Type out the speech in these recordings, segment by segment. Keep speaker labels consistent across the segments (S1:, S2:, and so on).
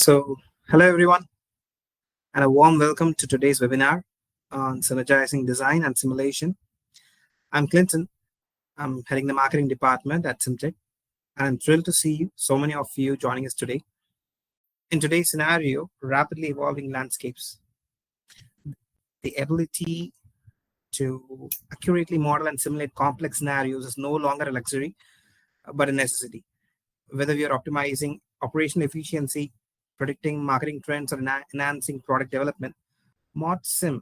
S1: Hello everyone, and a warm welcome to today's webinar on Synergizing Design and Simulation. I'm Clinton. I'm heading the marketing department at Simtek, and I'm thrilled to see so many of you joining us today. In today's scenario, rapidly evolving landscapes, the ability to accurately model and simulate complex scenarios is no longer a luxury, but a necessity. Whether we are optimizing operational efficiency, predicting marketing trends, or enhancing product development, ModSim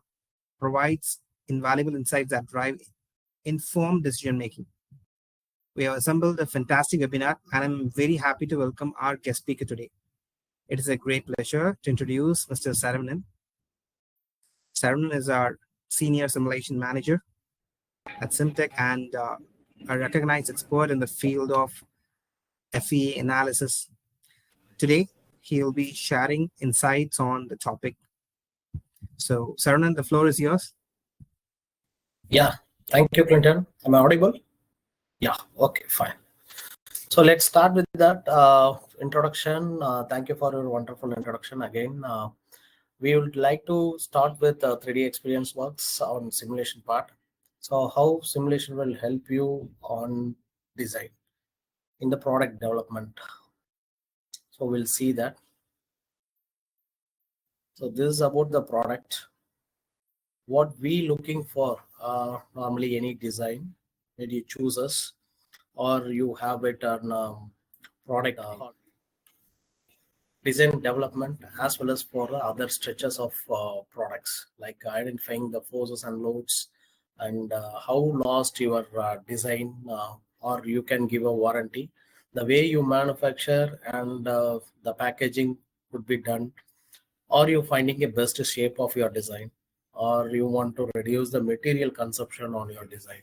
S1: provides invaluable insights that drive informed decision making. We have assembled a fantastic webinar, and I'm very happy to welcome our guest speaker today. It is a great pleasure to introduce Mr. Saravanan. Saravanan is our Senior Simulation Manager at Simtek and a recognized expert in the field of FEA analysis. Today, he'll be sharing insights on the topic. So, Saravanan, the floor is yours.
S2: Yeah, thank you, Clinton. Am I audible? Yeah, okay, fine. So let's start with that introduction. Thank you for your wonderful introduction again. We would like to start with 3D experience works on simulation part. So how simulation will help you on design in the product development. So we'll see that. So this is about the product. What we looking for, normally any design that you choose us, or you have it on product design development, as well as for other stretches of products, like identifying the forces and loads, and how lost your design, or you can give a warranty, the way you manufacture and the packaging would be done, or you finding a best shape of your design, or you want to reduce the material consumption on your design,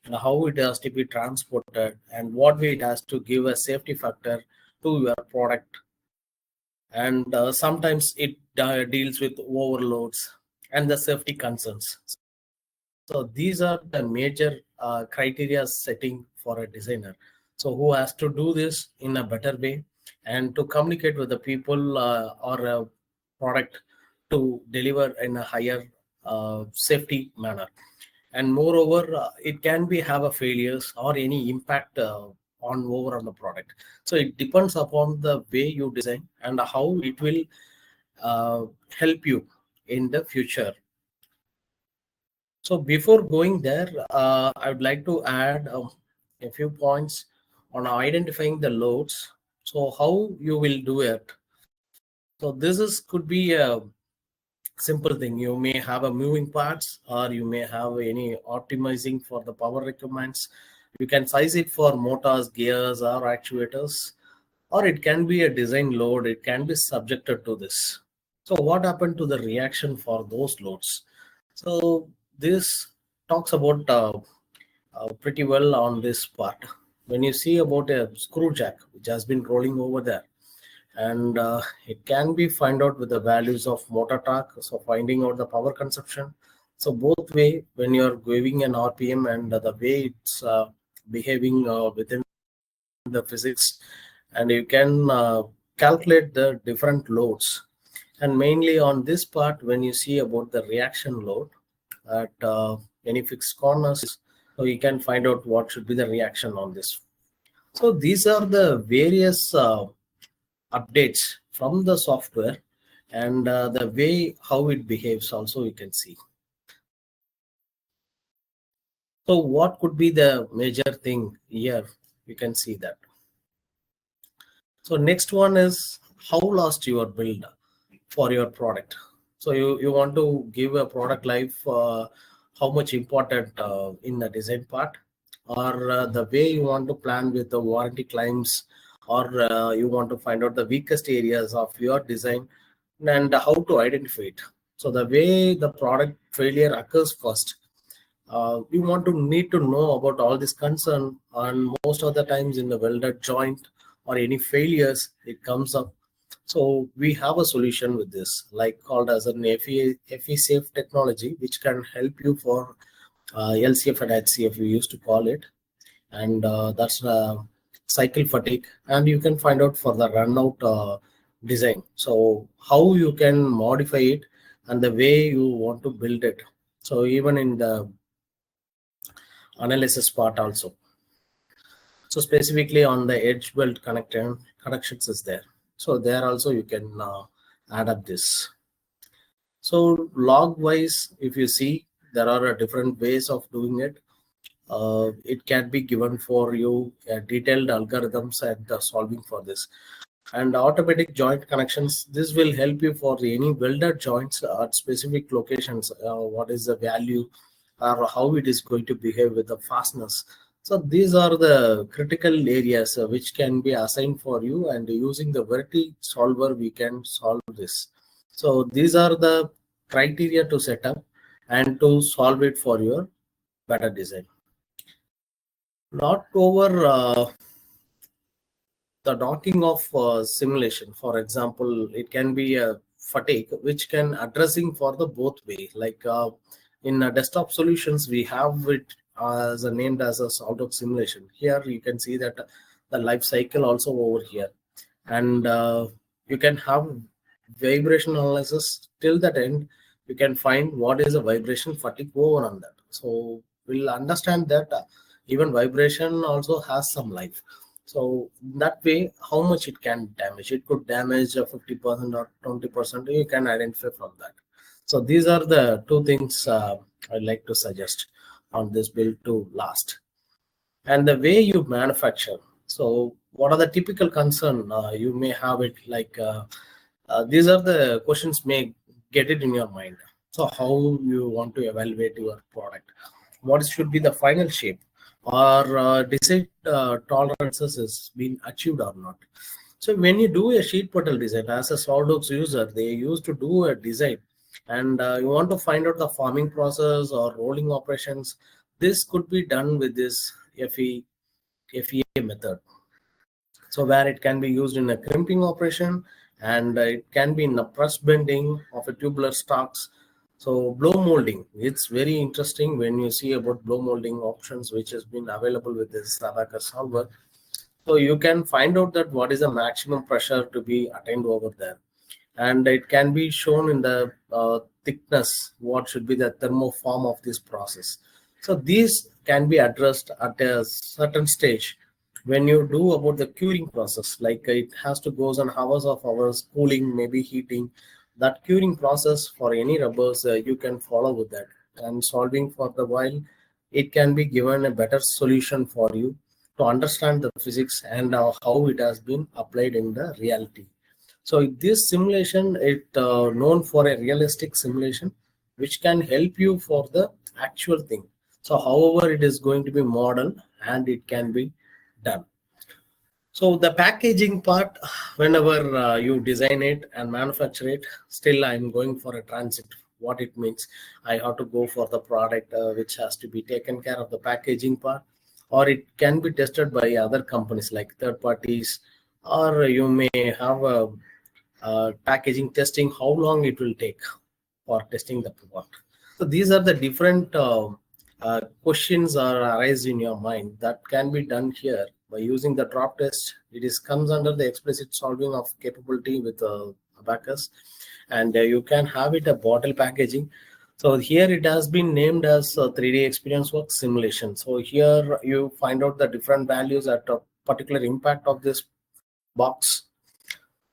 S2: and how it has to be transported, and what way it has to give a safety factor to your product. And sometimes it deals with overloads and the safety concerns. So these are the major criteria setting for a designer. So who has to do this in a better way and to communicate with the people or a product to deliver in a higher safety manner. And moreover, it can be have a failures or any impact on overall the product. So it depends upon the way you design and how it will help you in the future. So before going there, I would like to add a few points on identifying the loads. So how you will do it. So this could be a simple thing. You may have a moving parts, or you may have any optimizing for the power requirements. You can size it for motors, gears, or actuators, or it can be a design load. It can be subjected to this. So what happened to the reaction for those loads? So this talks about pretty well on this part. When you see about a screw jack which has been rolling over there, and it can be find out with the values of motor torque, so finding out the power consumption. So both way, when you're giving an RPM and the way it's behaving within the physics, and you can calculate the different loads. And mainly on this part, when you see about the reaction load at any fixed corners, so you can find out what should be the reaction on this. So these are the various updates from the software, and the way how it behaves also you can see. So what could be the major thing here? You can see that. So next one is how last your build for your product. So you want to give a product life, how much important in the design part, or the way you want to plan with the warranty claims, or you want to find out the weakest areas of your design and how to identify it. So the way the product failure occurs first, you want to need to know about all this concern, and most of the times in the welded joint or any failures it comes up. So we have a solution with this, like called as an FE safe technology, which can help you for LCF and HCF we used to call it, and that's cycle fatigue, and you can find out for the run out design. So how you can modify it and the way you want to build it. So even in the analysis part also. So specifically on the edge belt connections is there. So there also you can add up this. So log wise, if you see, there are different ways of doing it. It can be given for you detailed algorithms and solving for this. And automatic joint connections, this will help you for any welded joints at specific locations. What is the value or how it is going to behave with the fasteners. So these are the critical areas which can be assigned for you, and using the verti solver we can solve this. So these are the criteria to set up and to solve it for your better design. Not over the docking of simulation. For example, it can be a fatigue which can addressing for the both way. Like in desktop solutions, we have it as a named as a SOLIDWORKS simulation. Here you can see that the life cycle also over here, and you can have vibration analysis till that end. You can find what is a vibration fatigue over on that. So we'll understand that even vibration also has some life. So that way, how much it can damage? It could damage 50% or 20%. You can identify from that. So these are the two things I'd like to suggest on this build to last. And the way you manufacture. So what are the typical concern you may have it like these are the questions may get it in your mind. So how you want to evaluate your product? What should be the final shape? Or design tolerances is being achieved or not? So when you do a sheet metal design as a SolidWorks user, they used to do a design, and you want to find out the forming process or rolling operations. This could be done with this FEA method. So where it can be used in a crimping operation, and it can be in a press bending of a tubular stocks. So blow molding, it's very interesting when you see about blow molding options which has been available with this Abacus solver. So you can find out that what is the maximum pressure to be attained over there, and it can be shown in the thickness what should be the thermoform of this process. So these can be addressed at a certain stage when you do about the curing process. Like it has to goes on hours of hours, cooling, maybe heating. That curing process for any rubbers you can follow with that, and solving for the while it can be given a better solution for you to understand the physics and how it has been applied in the reality. So this simulation, it known for a realistic simulation, which can help you for the actual thing. So however it is going to be modeled and it can be done. So the packaging part, whenever you design it and manufacture it, still I'm going for a transit. What it means, I have to go for the product which has to be taken care of the packaging part, or it can be tested by other companies like third parties, or you may have a packaging testing, how long it will take for testing the product. So these are the different questions are arise in your mind that can be done here by using the drop test. It is comes under the explicit solving of capability with Abacus, and you can have it a bottle packaging. So here it has been named as 3D experience work simulation. So here you find out the different values at a particular impact of this box.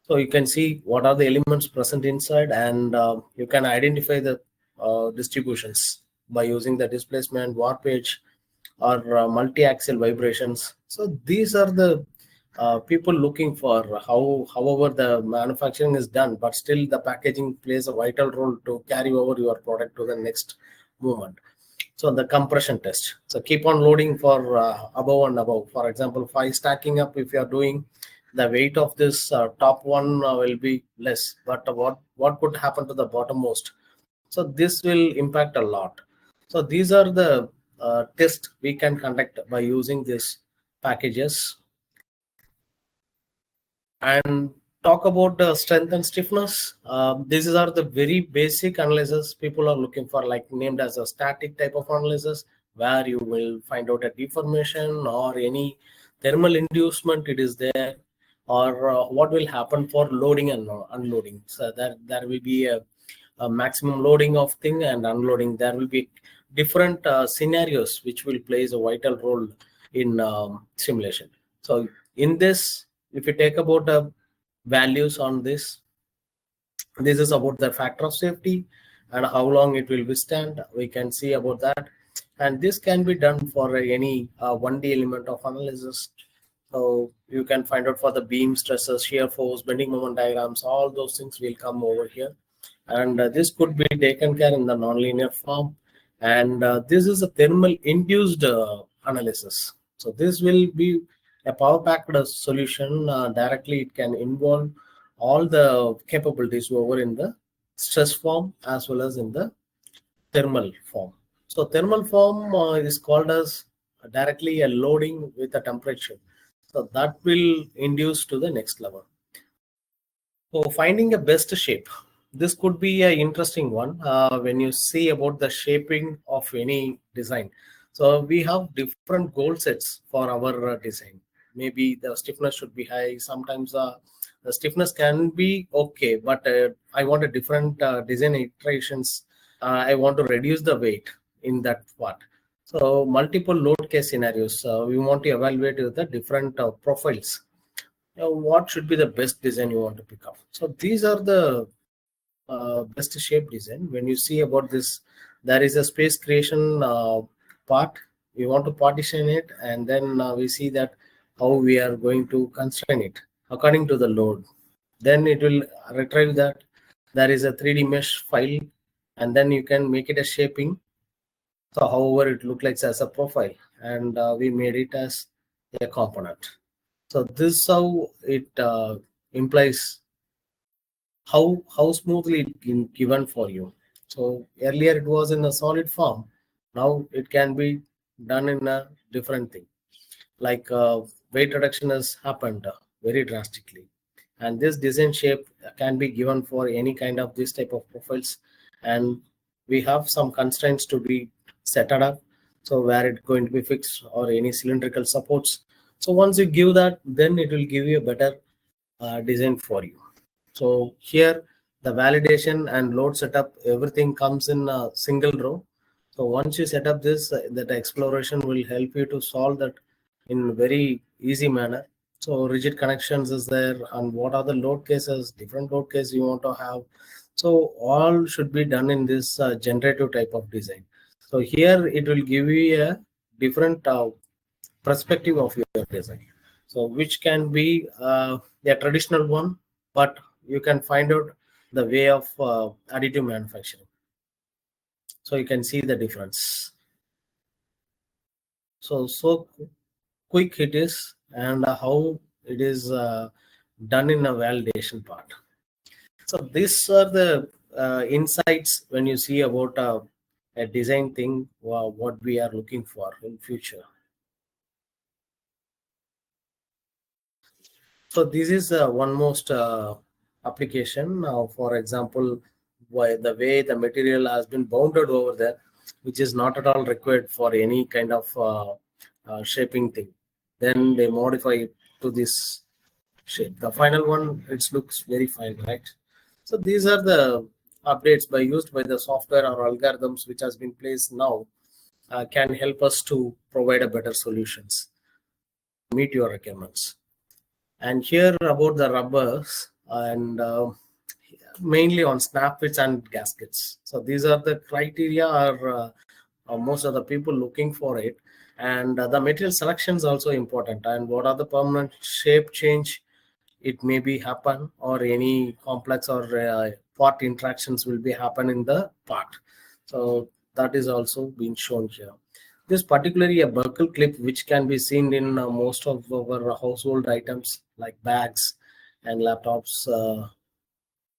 S2: So you can see what are the elements present inside, and you can identify the distributions by using the displacement, warpage, or multi-axial vibrations. So these are the people looking for however the manufacturing is done, but still the packaging plays a vital role to carry over your product to the next movement. So the compression test. So keep on loading for above and above. For example, 5 stacking up, if you are doing, the weight of this top one will be less, but what could happen to the bottommost? So this will impact a lot. So these are the tests we can conduct by using these packages. And talk about the strength and stiffness. These are the very basic analysis people are looking for, like named as a static type of analysis, where you will find out a deformation or any thermal inducement it is there, or what will happen for loading and unloading. So there will be a maximum loading of thing and unloading. There will be different scenarios which will plays a vital role in simulation. So in this, if you take about values on this is about the factor of safety and how long it will withstand. We can see about that, and this can be done for any 1D element of analysis. So you can find out for the beam stresses, shear force, bending moment diagrams, all those things will come over here. And this could be taken care in the nonlinear form. And this is a thermal induced analysis. So this will be a power packed solution. Directly it can involve all the capabilities over in the stress form as well as in the thermal form. So thermal form is called as directly a loading with a temperature. So that will induce to the next level. So finding a best shape. This could be an interesting one when you see about the shaping of any design. So we have different goal sets for our design. Maybe the stiffness should be high. Sometimes the stiffness can be okay, but I want a different design iterations. I want to reduce the weight in that part. So multiple load case scenarios. We want to evaluate the different profiles. What should be the best design you want to pick up? So these are the best shape design. When you see about this, there is a space creation part. We want to partition it, and then we see that how we are going to constrain it according to the load. Then it will retrieve that. There is a 3D mesh file, and then you can make it a shaping. So however it looks like as a profile, and we made it as a component. So this how it implies how smoothly it given for you. So earlier it was in a solid form. Now it can be done in a different thing. Like weight reduction has happened very drastically, and this design shape can be given for any kind of this type of profiles, and we have some constraints to be set up. So where it's going to be fixed or any cylindrical supports. So once you give that, then it will give you a better design for you. So here the validation and load setup, everything comes in a single row. So once you set up this, that exploration will help you to solve that in very easy manner. So rigid connections is there, and what are the load cases, different load cases you want to have. So all should be done in this generative type of design. So here it will give you a different perspective of your design. So which can be a traditional one, but you can find out the way of additive manufacturing. So you can see the difference. So quick it is, and how it is done in a validation part. So these are the insights when you see about a design thing, what we are looking for in future. So this is one most application. For example, the way the material has been bounded over there, which is not at all required for any kind of shaping thing. Then they modify it to this shape. The final one, it looks very fine, right? So these are the updates used by the software or algorithms which has been placed now can help us to provide a better solutions, meet your requirements. And here about the rubbers and mainly on snap fits and gaskets. So these are the criteria are most of the people looking for it. And the material selection is also important. And what are the permanent shape change? It may be happen, or any complex or part interactions will be happen in the part. So that is also being shown here. This particularly a buckle clip, which can be seen in most of our household items like bags and laptops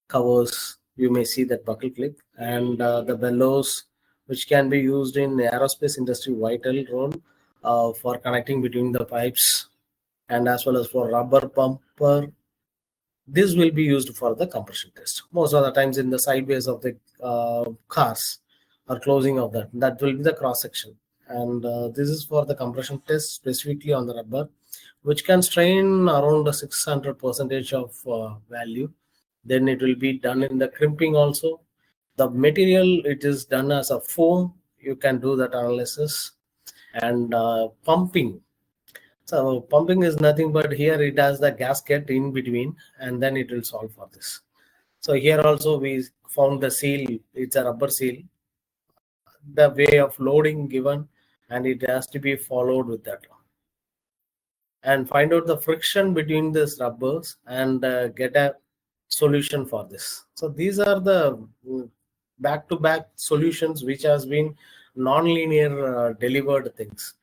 S2: covers. You may see that buckle clip, and the bellows, which can be used in aerospace industry, vital role for connecting between the pipes, and as well as for rubber pumper. This will be used for the compression test. Most of the times in the sideways of the cars or closing of that will be the cross section. And this is for the compression test specifically on the rubber. which can strain around the 600% of value. Then it will be done in the crimping also. The material, it is done as a foam. You can do that analysis. And pumping. So pumping is nothing but here it has the gasket in between, and then it will solve for this. So here also we found the seal. It's a rubber seal. The way of loading given, and it has to be followed with that. And find out the friction between these rubbers and get a solution for this. So these are the back-to-back solutions which has been non-linear delivered things.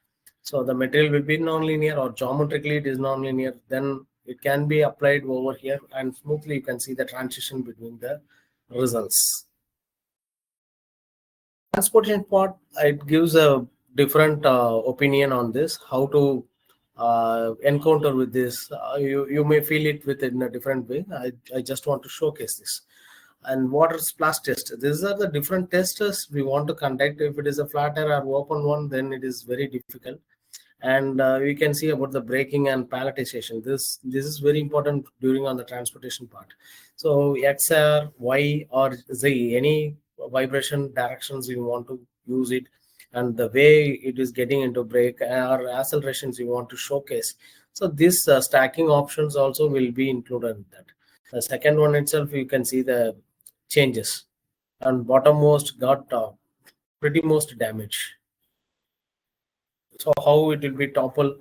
S2: So the material will be non-linear, or geometrically it is non-linear. Then it can be applied over here, and smoothly you can see the transition between the results. Transportation part, it gives a different opinion on this, how to encounter with this. You may feel it with in a different way. I just want to showcase this. And water splash test, these are the different tests we want to conduct. If it is a flat air or open one, then it is very difficult. And we can see about the braking and palletization. This is very important during on the transportation part. So X, R, Y, or Z, any vibration directions you want to use it, and the way it is getting into brake or accelerations you want to showcase. So this stacking options also will be included in that. The second one itself, you can see the changes, and bottommost got pretty most damage. So how it will be topple,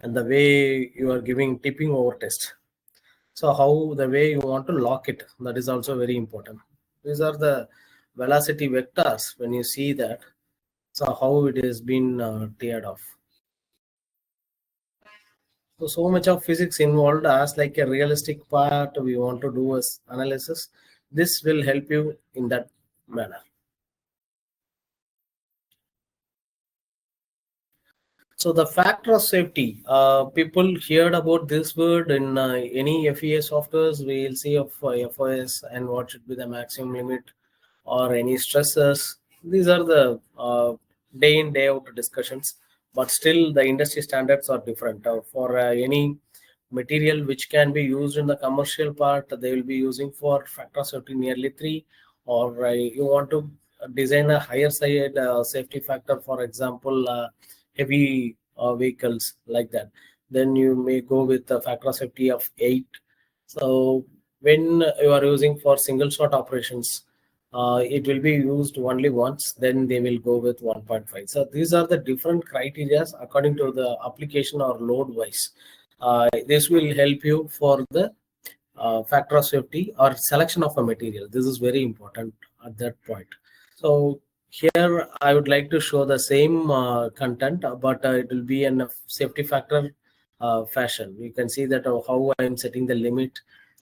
S2: and the way you are giving tipping over test. So how the way you want to lock it, that is also very important. These are the velocity vectors when you see that. So how it has been teared off. So much of physics involved as like a realistic part we want to do as analysis. This will help you in that manner. So the factor of safety, people heard about this word in any FEA softwares. We'll see of FOS and what should be the maximum limit or any stresses. These are the day in day out discussions, but still the industry standards are different. For any material which can be used in the commercial part, they will be using for factor of safety nearly 3, or you want to design a higher side safety factor, for example, heavy vehicles like that, then you may go with a factor of safety of 8. So when you are using for single shot operations, it will be used only once, then they will go with 1.5. So these are the different criteria according to the application or load wise. This will help you for the factor of safety or selection of a material. This is very important at that point. So here I would like to show the same content, but it will be in a safety factor fashion. You can see that how I am setting the limit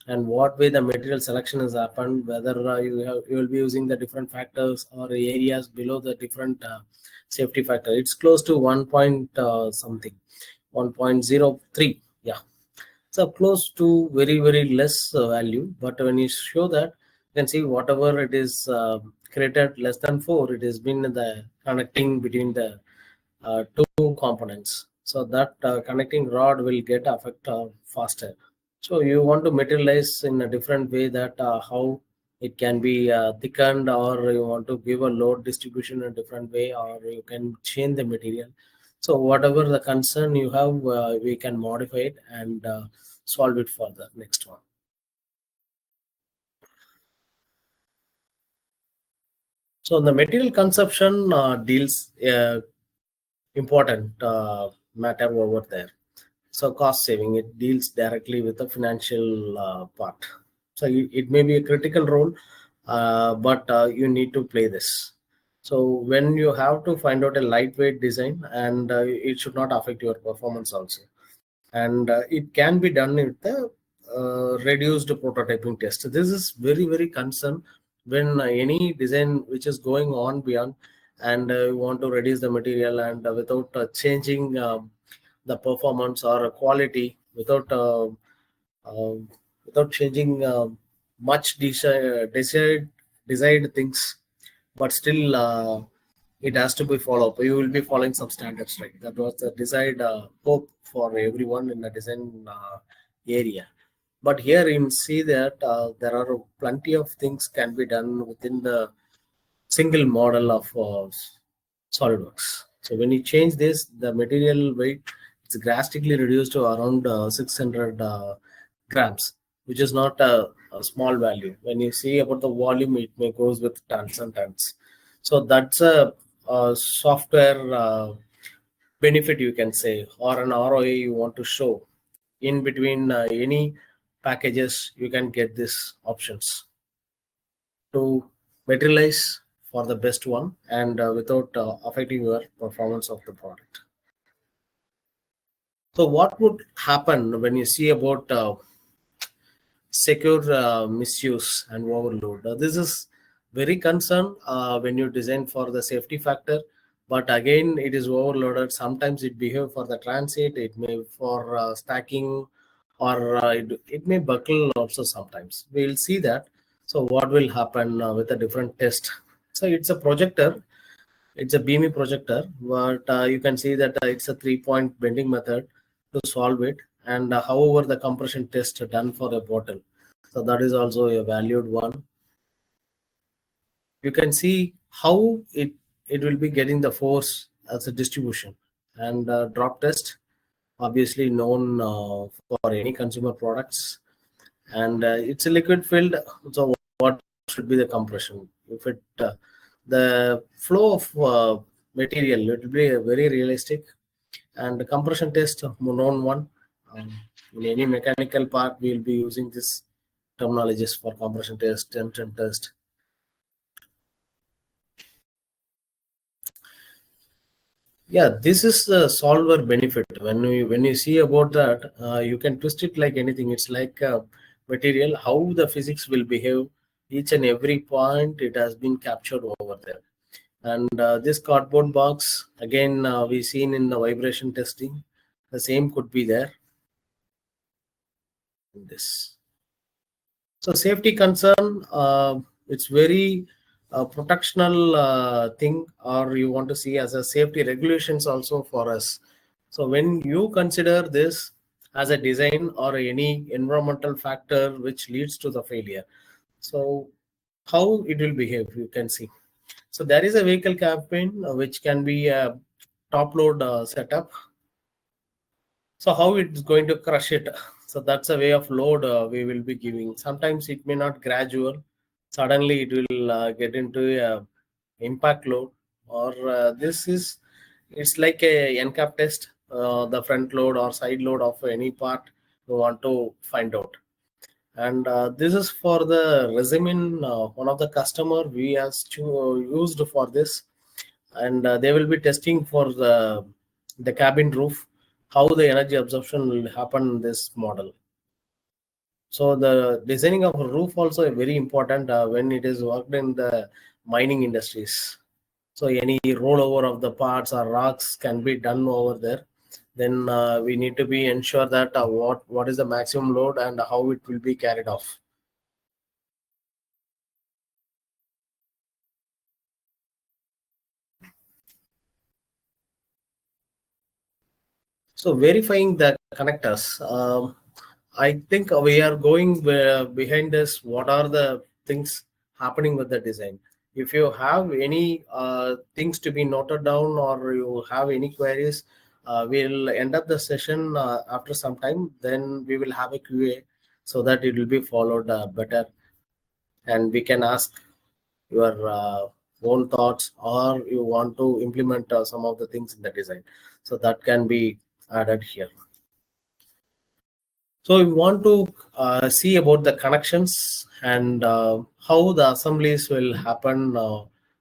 S2: and what way the material selection has happened, whether you will be using the different factors or areas below the different safety factor. It's close to 1 point something, 1.03. Yeah. So close to very, very less value. But when you show that, you can see whatever it is created less than 4, it has been the connecting between the two components. So that connecting rod will get affect faster. So you want to materialize in a different way, that how it can be thickened, or you want to give a load distribution in a different way, or you can change the material. So whatever the concern you have, we can modify it and solve it for the next one. So the material consumption deals important matter over there. So cost saving, it deals directly with the financial part. So it may be a critical role, but you need to play this. So when you have to find out a lightweight design, and it should not affect your performance also. And it can be done with the reduced prototyping test. This is very, very concern when any design which is going on beyond, and you want to reduce the material, and without changing the performance or quality, uh, without changing much desired things, but still it has to be followed. You will be following some standards, right? That was the desired hope for everyone in the design area. But here you see that there are plenty of things can be done within the single model of SolidWorks. So when you change this, the material weight is drastically reduced to around 600 grams, which is not a small value. When you see about the volume, it may goes with tons and tons. So that's a software benefit, you can say, or an ROI you want to show. In between any packages, you can get these options to materialize for the best one and without affecting your performance of the product. So what would happen when you see about secure misuse and overload? This is very concerned when you design for the safety factor, but again it is overloaded. Sometimes it behave for the transit, it may for stacking, or it may buckle also sometimes. We will see that. So what will happen with a different test? So it's a projector, it's a beamy projector, but you can see that it's a 3-point bending method to solve it. And however, the compression test done for a bottle. So that is also a valued one. You can see how it will be getting the force as a distribution. And drop test, obviously known for any consumer products. And it's a liquid filled. So what should be the compression? If it the flow of material, it will be very realistic. And the compression test, known one. In any mechanical part, we will be using this terminologies for compression test, tension test. Yeah, this is the solver benefit. When you see about that, you can twist it like anything. It's like material, how the physics will behave. Each and every point it has been captured over there. And this cardboard box, again, we seen in the vibration testing, the same could be there in this. So safety concern, it's very protectional thing, or you want to see as a safety regulations also for us. So when you consider this as a design or any environmental factor which leads to the failure, so how it will behave, you can see. So there is a vehicle cabin which can be a top load setup. So how it's going to crush it? So that's a way of load we will be giving. Sometimes it may not gradual. Suddenly it will get into a impact load, or it's like a NCAP test, the front load or side load of any part we want to find out. And this is for the resume. One of the customer we has used for this, and they will be testing for the cabin roof, how the energy absorption will happen in this model. So the designing of a roof also very important when it is worked in the mining industries. So any rollover of the parts or rocks can be done over there. Then we need to be ensure that what is the maximum load and how it will be carried off. So verifying the connectors, I think we are going behind this. What are the things happening with the design? If you have any things to be noted down, or you have any queries, we'll end up the session after some time. Then we will have a QA so that it will be followed better, and we can ask your own thoughts, or you want to implement some of the things in the design. So that can be added here. So we want to see about the connections and how the assemblies will happen.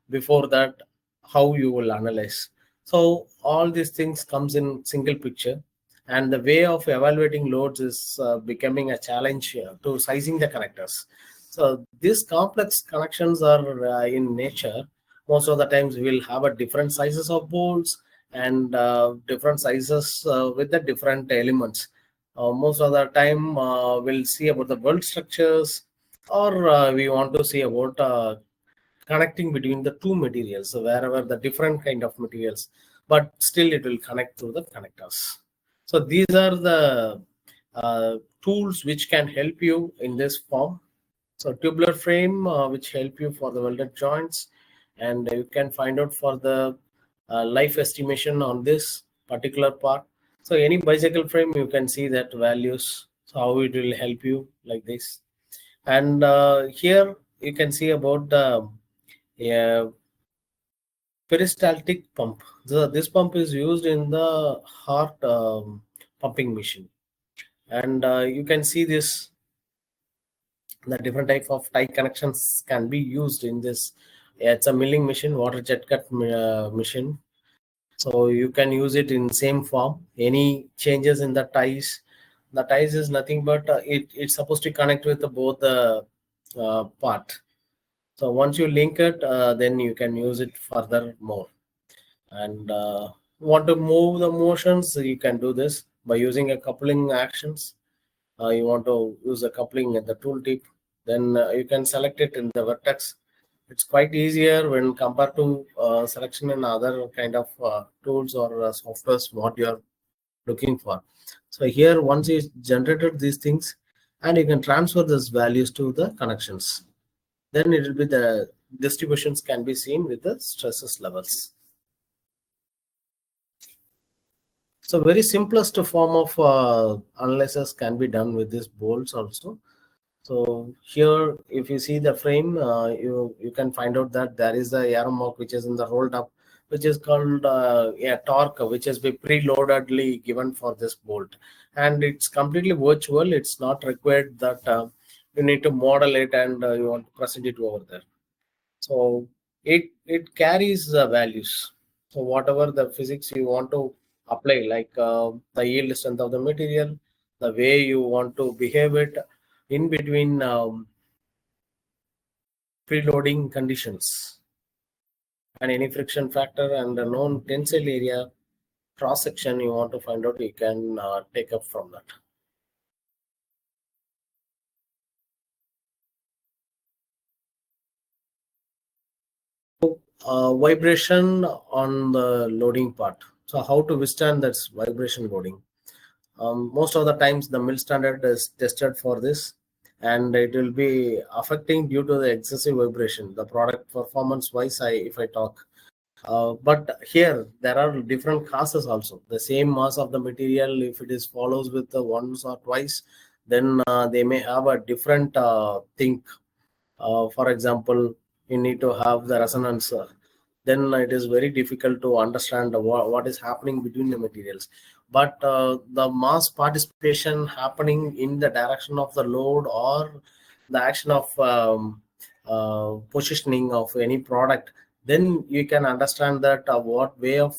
S2: Before that, how you will analyze. So all these things comes in single picture, and the way of evaluating loads is becoming a challenge to sizing the connectors. So these complex connections are in nature. Most of the times we'll have a different sizes of bolts and different sizes with the different elements. Most of the time we'll see about the world structures, or we want to see about connecting between the two materials, so wherever the different kind of materials, but still it will connect through the connectors. So these are the tools which can help you in this form. So tubular frame, which help you for the welded joints, and you can find out for the life estimation on this particular part. So any bicycle frame, you can see that values, so how it will help you like this. And here you can see about the peristaltic pump. This pump is used in the heart pumping machine, and you can see this, the different type of tie connections can be used in this. It's a milling machine, water jet cut machine, so you can use it in same form. Any changes in the ties is nothing but it's supposed to connect with both the part. So once you link it, then you can use it further more. And want to move the motions, you can do this by using a coupling actions. You want to use a coupling at the tooltip, then you can select it in the vertex. It's quite easier when compared to selection in other kind of tools or softwares what you are looking for. So here, once you generated these things, and you can transfer these values to the connections, then it will be the distributions can be seen with the stresses levels. So very simplest form of analysis can be done with these bolts also. So here, if you see the frame, you can find out that there is the arrow mark which is in the rolled up, which is called a torque, which has been preloadedly given for this bolt, and it's completely virtual. It's not required that you need to model it and you want to present it over there. So it carries the values. So whatever the physics you want to apply, like the yield strength of the material, the way you want to behave it in between preloading conditions, and any friction factor and the known tensile area cross section you want to find out, you can take up from that. Vibration on the loading part. So how to withstand that vibration loading? Most of the times the mill standard is tested for this, and it will be affecting due to the excessive vibration. The product performance wise, if I talk, but here there are different causes also. The same mass of the material, if it is follows with the once or twice, then they may have a different thing. For example, you need to have the resonance. Then it is very difficult to understand what is happening between the materials. But the mass participation happening in the direction of the load or the action of positioning of any product, then you can understand that what way of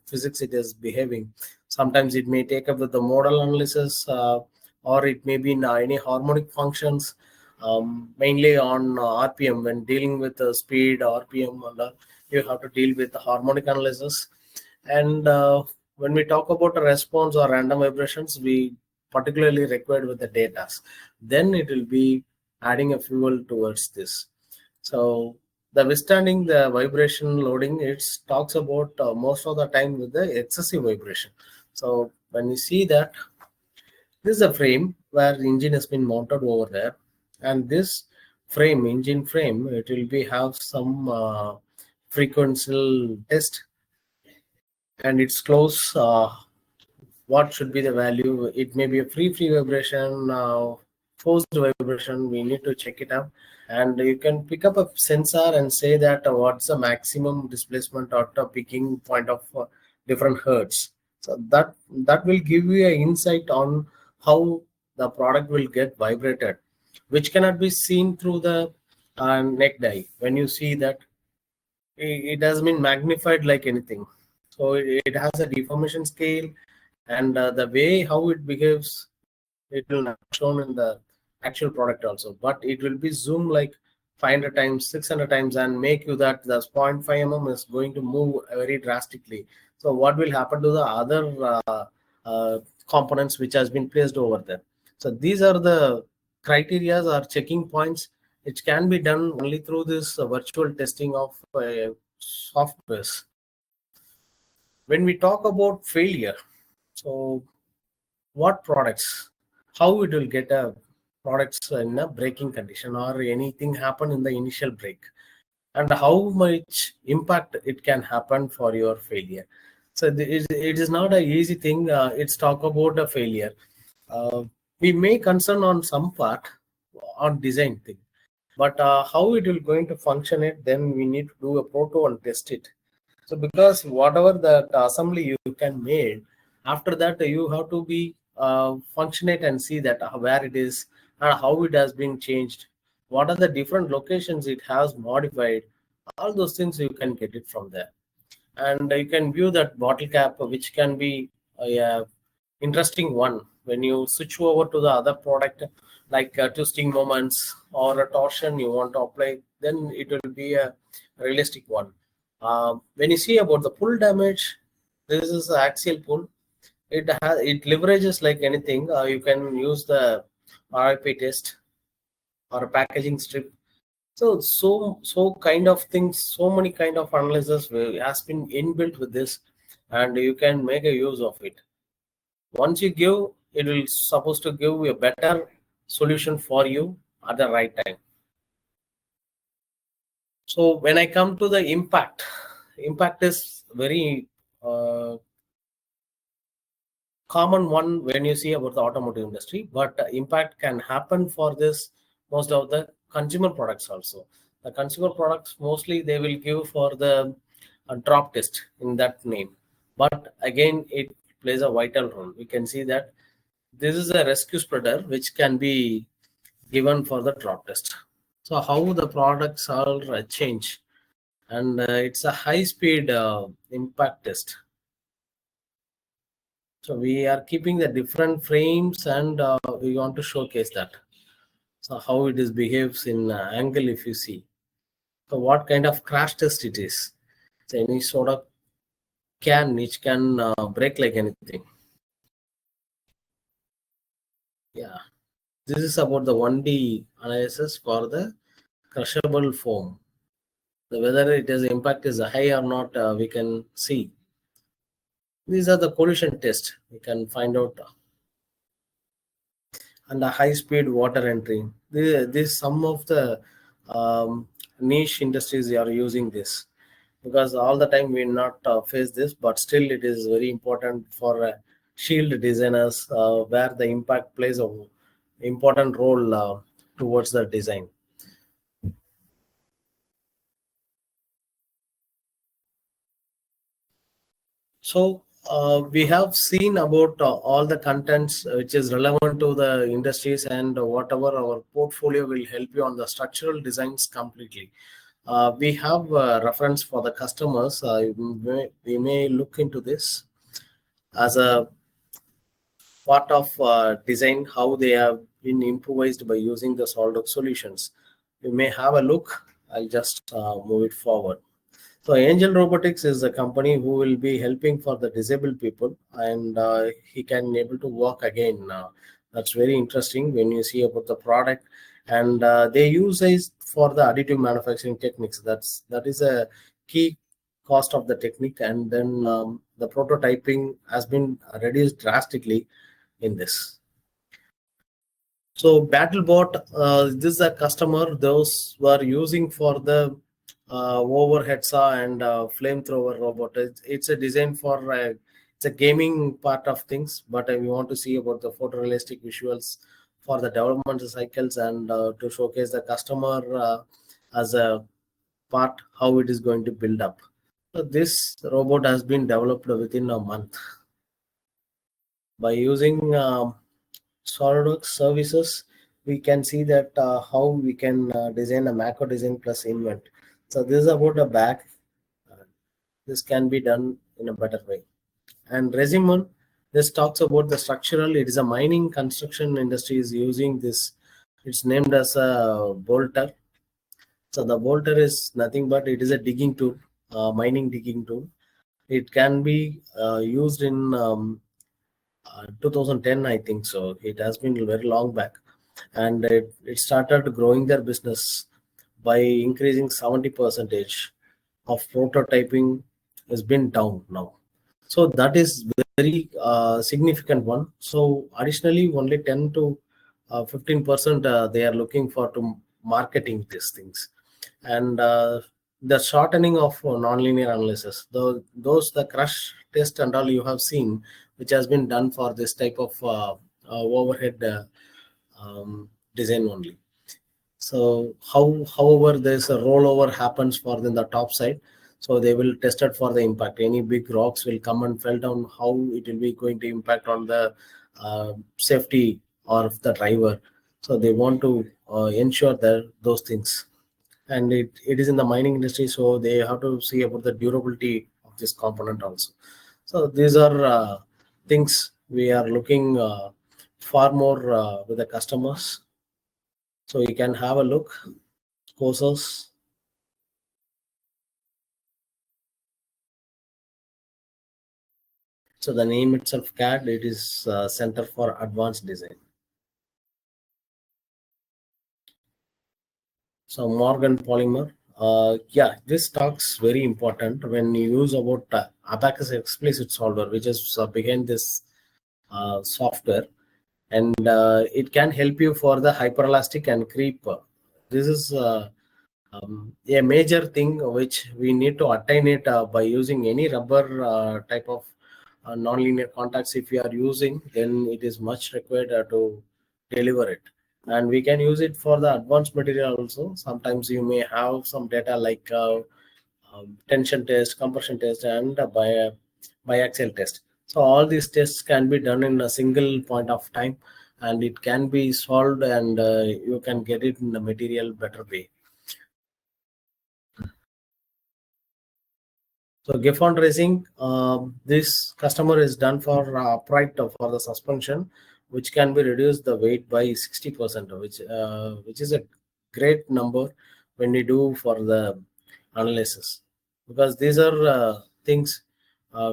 S2: physics it is behaving. Sometimes it may take up with the modal analysis, or it may be in any harmonic functions, mainly on RPM. When dealing with speed, RPM, and you have to deal with the harmonic analysis. And when we talk about a response or random vibrations, we particularly required with the data. Then it will be adding a fuel towards this. So the withstanding the vibration loading, it talks about most of the time with the excessive vibration. So when you see that, this is a frame where the engine has been mounted over there, and this frame, engine frame, it will be have some frequency test, and it's close. What should be the value? It may be a free vibration, forced vibration. We need to check it out, and you can pick up a sensor and say that what's the maximum displacement or the picking point of different hertz. So that will give you an insight on how the product will get vibrated, which cannot be seen through the neck die. When you see that, it has been magnified like anything. So it has a deformation scale, and the way how it behaves, it will not shown in the actual product also, but it will be zoomed like 500 times, 600 times, and make you that the 0.5 mm is going to move very drastically. So what will happen to the other components which has been placed over there? So these are the criterias or checking points it can be done only through this virtual testing of softwares. When we talk about failure, so what products, how it will get a products in a breaking condition or anything happen in the initial break, and how much impact it can happen for your failure. So it is not an easy thing. It's talk about a failure. We may concern on some part on design thing, but how it will going to function it, then we need to do a proto and test it. So because whatever the assembly you can made, after that you have to be function it and see that where it is and how it has been changed, what are the different locations it has modified. All those things you can get it from there, and you can view that bottle cap, which can be a interesting one when you switch over to the other product, like twisting moments or a torsion you want to apply, then it will be a realistic one. When you see about the pull damage, this is the axial pull. It leverages like anything. You can use the RIP test or a packaging strip. So kind of things, so many kind of analysis has been inbuilt with this, and you can make a use of it. Once you give, it will supposed to give a better solution for you at the right time. So when I come to the impact is very common one when you see about the automotive industry, but impact can happen for this most of the consumer products also. The consumer products mostly they will give for the drop test in that name, but again it plays a vital role. We can see that this is a rescue spreader which can be given for the drop test. So how the products are change, and it's a high speed impact test. So we are keeping the different frames, and we want to showcase that. So how it is behaves in angle, if you see. So what kind of crash test it is. So any sort of which can break like anything. Yeah. This is about the 1D analysis for the crushable foam. So whether it is impact is high or not, we can see. These are the collision tests. We can find out. And the high speed water entry. This some of the niche industries are using this, because all the time we not face this, but still it is very important for shield designers, where the impact plays a important role towards the design. So we have seen about all the contents which is relevant to the industries, and whatever our portfolio will help you on the structural designs completely. We have reference for the customers. We may look into this as a part of design, how they have been improvised by using the SOLIDWORKS solutions. You may have a look. I'll just move it forward. So Angel Robotics is a company who will be helping for the disabled people, and he can able to walk again. That's very interesting when you see about the product, and they use it for the additive manufacturing techniques. That is a key cost of the technique, and then the prototyping has been reduced drastically in this. So BattleBot, this is a customer those were using for the overhead saw and flamethrower robot. It's a design for it's a gaming part of things, but we want to see about the photorealistic visuals for the development cycles, and to showcase the customer as a part how it is going to build up. So this robot has been developed within a month by using SolidWorks services. We can see that how we can design a macro design plus invent. So this is about a back. This can be done in a better way. And resume, this talks about the structural. It is a mining construction industry is using this. It's named as a bolter. So the bolter is nothing but it is a digging tool, mining digging tool. It can be used in 2010, I think so. It has been very long back. and it started growing their business by increasing 70% of prototyping has been down now. So that is very significant one. So additionally, only 10 to 15% they are looking for to marketing these things. And the shortening of nonlinear analysis, the crush test and all you have seen, which has been done for this type of overhead design only. So however, there's a rollover happens for the top side. So they will test it for the impact. Any big rocks will come and fell down, how it will be going to impact on the safety of the driver. So they want to ensure that those things. And it is in the mining industry, so they have to see about the durability of this component also. So these are things we are looking far more with the customers. So you can have a look courses. So the name itself CAD, it is Center for Advanced Design. So Morgan Polymer, yeah, this talks very important when you use about Abacus Explicit Solver, which is behind this software, and it can help you for the hyperelastic and creep. This is a major thing which we need to attain it by using any rubber type of nonlinear contacts. If you are using, then it is much required to deliver it. And we can use it for the advanced material also. Sometimes you may have some data like tension test, compression test, and biaxial test. So all these tests can be done in a single point of time, and it can be solved, and you can get it in a material better way. So Geffen racing, this customer is done for upright for the suspension, which can be reduced the weight by 60%, which is a great number when we do for the analysis, because these are things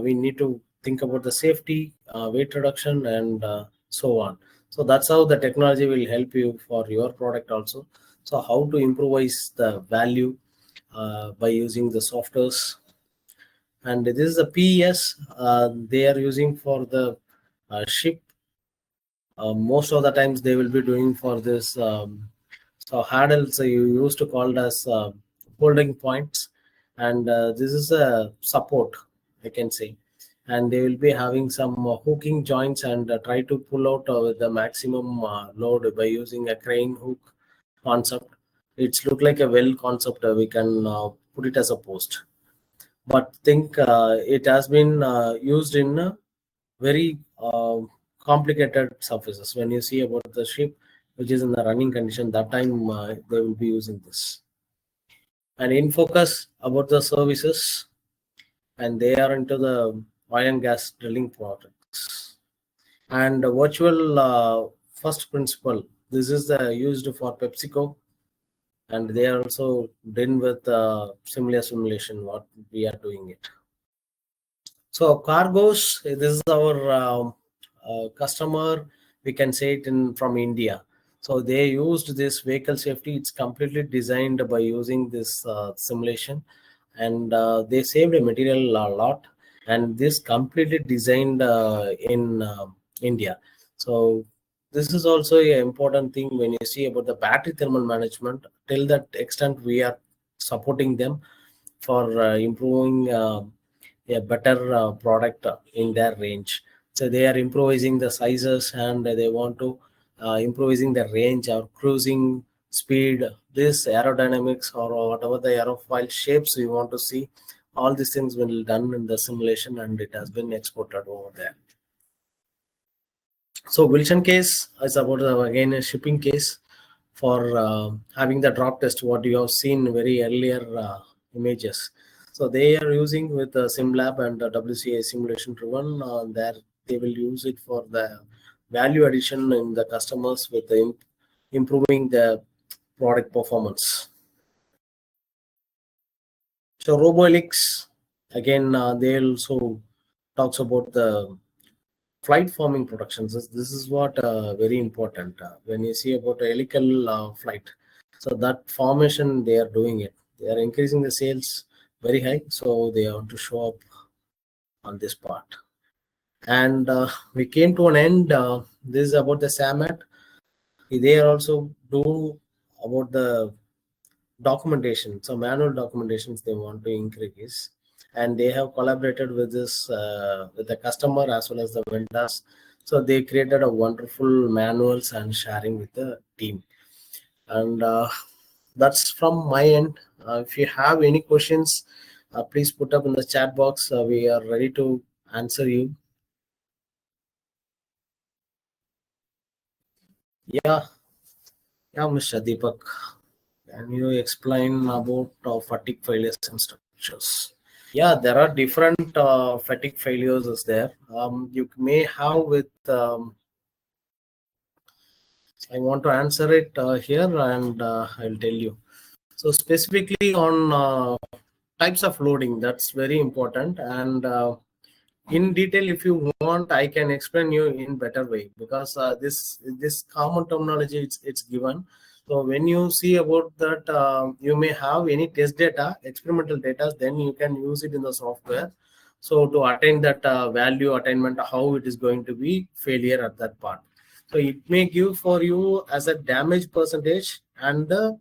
S2: we need to think about the safety, weight reduction, and so on. So that's how the technology will help you for your product also. So how to improvise the value by using the softwares. And this is a PES they are using for the ship. Most of the times they will be doing for this. So hurdles you used to call as holding points, and this is a support, I can say. And they will be having some hooking joints and try to pull out with the maximum load by using a crane hook concept. It's look like a well concept. We can put it as a post, but think it has been used in very complicated surfaces. When you see about the ship which is in the running condition, that time they will be using this. And in focus about the services, and they are into the oil and gas drilling projects. And virtual first principle, this is used for PepsiCo, and they are also done with simulation what we are doing it. So cargos, this is our customer. We can say it in from India. So they used this vehicle safety. It's completely designed by using this simulation, and they saved a material a lot. And this completely designed in India. So this is also an important thing when you see about the battery thermal management. Till that extent, we are supporting them for improving a better product in their range. So they are improvising the sizes, and they want to improvising the range or cruising speed, this aerodynamics or whatever the aerofoil shapes we want to see. All these things will be done in the simulation, and it has been exported over there. So Wilson case is about again a shipping case for having the drop test, what you have seen very earlier images. So they are using with SimLab and WCA simulation driven. There they will use it for the value addition in the customers with the improving the product performance. So RoboElix, again they also talks about the flight forming productions. This is what very important when you see about a helical flight. So that formation they are doing it. They are increasing the sales very high, so they want to show up on this part. And we came to an end. This is about the SAMAT. They also do about the documentation. So manual documentations they want to increase, and they have collaborated with this with the customer as well as the vendors. So they created a wonderful manuals and sharing with the team. And that's from my end. If you have any questions, please put up in the chat box. We are ready to answer you. Yeah, yeah, Mr. Deepak. Can you explain about fatigue failures and structures? Yeah, there are different fatigue failures is there. You may have with I want to answer it here, and I'll tell you. So specifically on types of loading, that's very important. And in detail, if you want, I can explain you in better way, because this common terminology it's given. So when you see about that, you may have any test data, experimental data, then you can use it in the software. So to attain that value attainment, how it is going to be failure at that part. So it may give for you as a damage percentage and the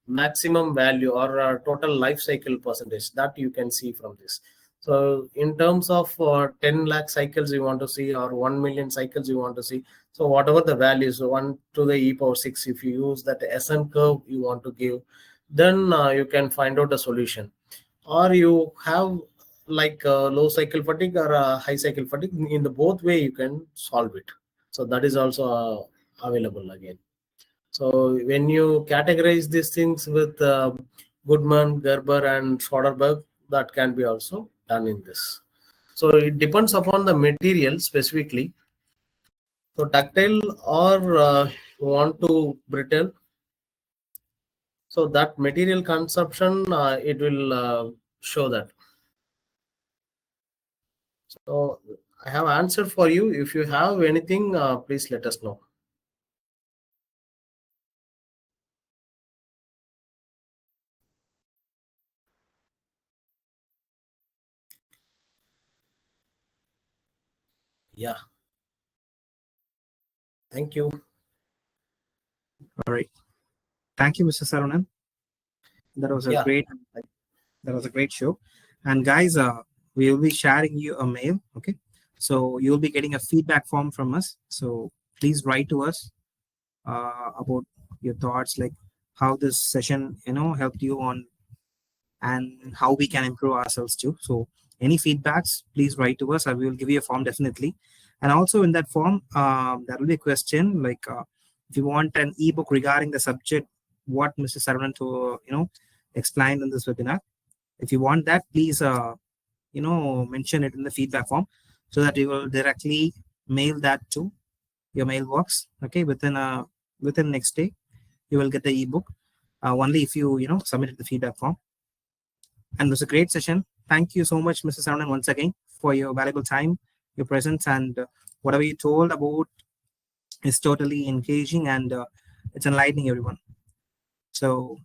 S2: maximum value or total life cycle percentage that you can see from this. So in terms of 10 lakh cycles you want to see, or 1 million cycles you want to see, so whatever the values, 1 to the e power 6, if you use that SN curve you want to give, then you can find out a solution. Or you have like low cycle fatigue or high cycle fatigue, in the both way you can solve it. So that is also available again. So when you categorize these things with Goodman, Gerber, and Soderbergh, that can be also done in this. So it depends upon the material specifically. So ductile or you want to brittle. So that material consumption, it will show that. So I have answered for you. If you have anything, please let us know. Yeah. Thank you.
S1: All right. Thank you, Mr. Sarunan. That was a
S2: Yeah.
S1: great show. And guys, we will be sharing you a mail. Okay. So you'll be getting a feedback form from us. So please write to us about your thoughts, like how this session, helped you on, and how we can improve ourselves too. So any feedbacks, please write to us. I will give you a form definitely. And also in that form, there will be a question like if you want an ebook regarding the subject, what Mr. Saravanan to explained in this webinar. If you want that, please mention it in the feedback form, so that we will directly mail that to your mailbox. Okay, within next day, you will get the ebook. Only if you submit the feedback form. And it was a great session. Thank you so much, Mr. Saranan, once again for your valuable time, your presence, and whatever you told about is totally engaging, and it's enlightening everyone. So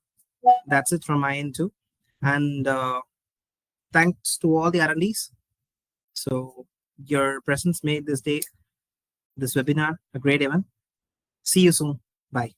S1: that's it from my end too. And thanks to all the R&Ds. So your presence made this webinar, a great event. See you soon. Bye.